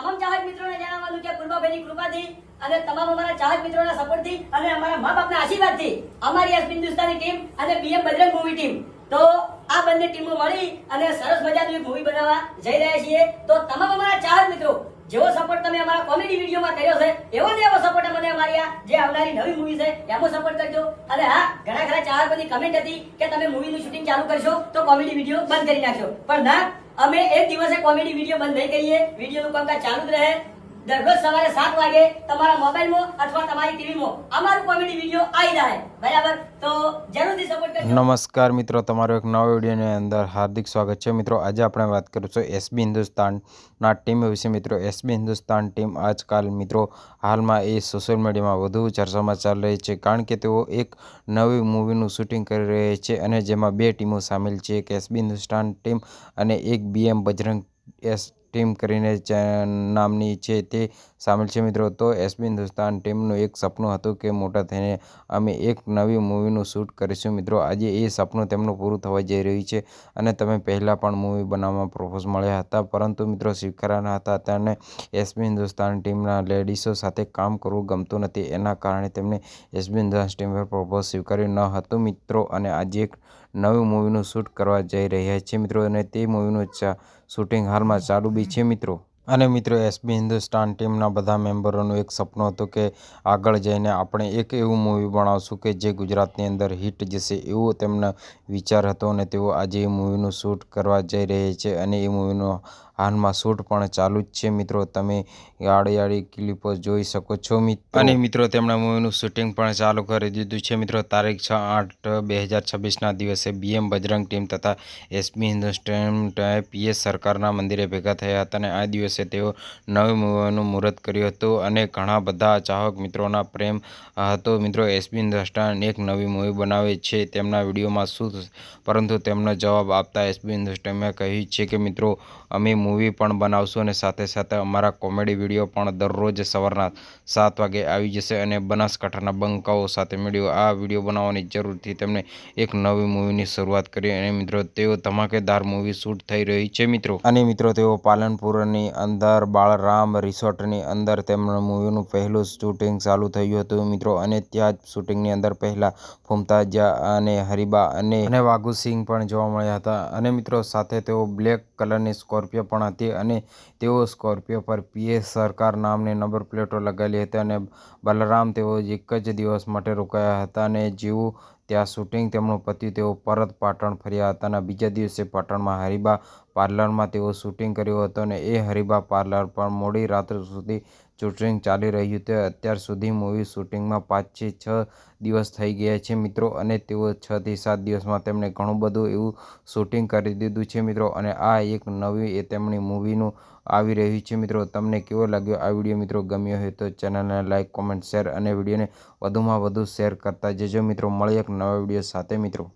તમામ ચાહક મિત્રોને જણાવવાનું કે પૂર્વાભાઈની કૃપાથી અને તમામ અમારા ચાહક મિત્રોના સપોર્ટથી અને અમારા મા બાપના આશીર્વાદથી અમારી એસબી હિન્દુસ્તાની ટીમ અને બીએમ બજરંગ મૂવી ટીમ તો આ બંને ટીમો મળી અને સરસ મજાની એક મૂવી બનાવવા જઈ રહ્યા છીએ। તો તમામ અમારા ચાહક મિત્રો જેવો સપોર્ટ તમે અમારા કોમેડી વિડીયોમાં કર્યો છે એવો ને એવો સપોર્ટ મને અમારી આ જે આવનારી નવી મૂવી છે એમાં સપોર્ટ કરજો। અને હા, ઘણા ખરા ચાહકોની કમેન્ટ હતી કે તમે મૂવીનું શૂટિંગ ચાલુ કરશો તો કોમેડી વિડીયો બંધ કરી નાખશો, પણ ના, અમે એક દિવસે કોમેડી વિડીયો બંધ નહીં કરીએ। વિડીયોનું કામકાજ ચાલુ જ રહે। દરરોજ સવારે 7 વાગે તમારા મોબાઈલમાં અથવા તમારી ટીવીમાં અમારું કોમેડી વિડીયો આવી જાય, બરાબર? તો જરૂરથી સપોર્ટ કરજો। નમસ્કાર મિત્રો, તમારો એક નવા વિડીયોની અંદર હાર્દિક સ્વાગત છે। મિત્રો, આજે આપણે વાત કરીશું એસબી હિન્દુસ્તાનના ટીમ વિશે। મિત્રો, એસબી હિન્દુસ્તાન ટીમ આજકાલ મિત્રો હાલમાં એ સોશિયલ મીડિયામાં વધુ ચર્ચામાં ચાલી રહી છે, કારણ કે તેઓ એક નવી મૂવીનું શૂટિંગ કરી રહી છે અને જેમાં 2 ટીમો સામેલ છે, એક એસબી હિન્દુસ્તાન ટીમ અને એક બીએમ બજરંગ ટીમ કરીને નામની છે તે સામેલ છે। મિત્રો, તો એસબી હિન્દુસ્તાન ટીમનું એક સપનું હતું કે મોટા થઈને અમે એક નવી મૂવીનું શૂટ કરીશું। મિત્રો, આજે એ સપનું તેમનું પૂરું થવા જઈ રહ્યું છે અને તમે પહેલાં પણ મૂવી બનાવવામાં પ્રપોઝ મળ્યા હતા, પરંતુ મિત્રો સ્વીકાર્યા હતા અને એસબી હિન્દુસ્તાન ટીમના લેડીઝો સાથે કામ કરવું ગમતું નથી, એના કારણે તેમને એસબી હિન્દુસ્તાન ટીમ પર પ્રપોઝ સ્વીકાર્યું ન હતું। મિત્રો, અને આજે એક નવી મૂવીનું શૂટ કરવા જઈ રહ્યા છે મિત્રો, અને તે મૂવીનું શૂટિંગ હાલમાં ચાલુ બી છે મિત્રો। અને મિત્રો, એસબી હિન્દુસ્તાન ટીમના બધા મેમ્બરોનું એક સપનું હતું કે આગળ જઈને આપણે એક એવું મૂવી બનાવશું કે જે ગુજરાતની અંદર હિટ જશે, એવો તેમનો વિચાર હતો અને તેઓ આજે એ મૂવીનું શૂટ કરવા જઈ રહ્યા છે અને એ મૂવીનું હાલમાં શૂટ પણ ચાલુ જ છે। મિત્રો, તમે આડી ક્લિપો જોઈ શકો છો મિત્રો। અને મિત્રો, તેમના મૂવીનું શૂટિંગ પણ ચાલુ કરી દીધું છે મિત્રો। તારીખ 6/8/2026ના દિવસે બીએમ બજરંગ ટીમ તથા એસબી હિન્દુસ્તાન પીએસ સરકારના મંદિરે ભેગા થયા હતા અને આ દિવસે તેઓ નવી મૂવીનું મુહૂર્ત કર્યું હતું અને ઘણા બધા ચાહક મિત્રોના પ્રેમ હતો। મિત્રો, એસબી હિન્દુસ્તાન એક નવી મૂવી બનાવે છે તેમના વિડીયોમાં શું, પરંતુ તેમનો જવાબ આપતા એસબી હિન્દુસ્તાને કહ્યું છે કે મિત્રો અમે મૂવી પણ બનાવશું અને સાથે સાથે અમારા કોમેડી વિડીયો પણ દરરોજ સવારના 7 વાગે આવી જશે અને બનાસકાંઠાના બંકાઓ સાથે મળ્યો આ વિડીયો બનાવવાની જરૂરથી તેમણે એક નવી મૂવીની શરૂઆત કરી અને મિત્રો તેઓ ધમાકેદાર મૂવી શૂટ થઈ રહી છે મિત્રો। અને મિત્રો, તેઓ પાલનપુરની અંદર બાળરામ રિસોર્ટની અંદર તેમનું મૂવીનું પહેલું શૂટિંગ ચાલુ થયું હતું મિત્રો, અને ત્યાં જ શૂટિંગની અંદર પહેલા ફુમતાઝ અને હરીબા અને વાઘુસિંહ પણ જોવા મળ્યા હતા અને મિત્રો સાથે તેઓ બ્લેક કલરની સ્કોર્પિયો પણ હતી અને તેઓ સ્કોર્પિયો પર પીએસ સરકાર નામની નંબર પ્લેટો લગાવેલી હતી અને બલરામ તેઓ એક જ દિવસ માટે રોકાયા હતા અને જેવું ત્યાં શૂટિંગ તેમનું પત્યું તેઓ પરત પાટણ ફર્યા હતા અને બીજા દિવસે પાટણમાં હરીબા પાર્લરમાં તેઓ શૂટિંગ કર્યું હતું અને એ હરીબા પાર્લર પર મોડી રાત સુધી શૂટિંગ ચાલી રહ્યું હતું। અત્યાર સુધી મૂવી શૂટિંગમાં 5 થી 6 દિવસ થઈ ગયા છે મિત્રો, અને તેઓ 6 થી 7 દિવસમાં તેમણે ઘણું બધું એવું શૂટિંગ કરી દીધું છે મિત્રો, અને આ એક નવી તેમની મૂવીનું આવી રહ્યું છે મિત્રો। તમને કેવો લાગ્યો આ વિડીયો મિત્રો? ગમ્યો હોય તો ચેનલને લાઇક, કોમેન્ટ, શેર અને વિડીયોને વધુમાં વધુ શેર કરતા જજો મિત્રો। મળીએ એક નવા વિડીયો સાથે મિત્રો।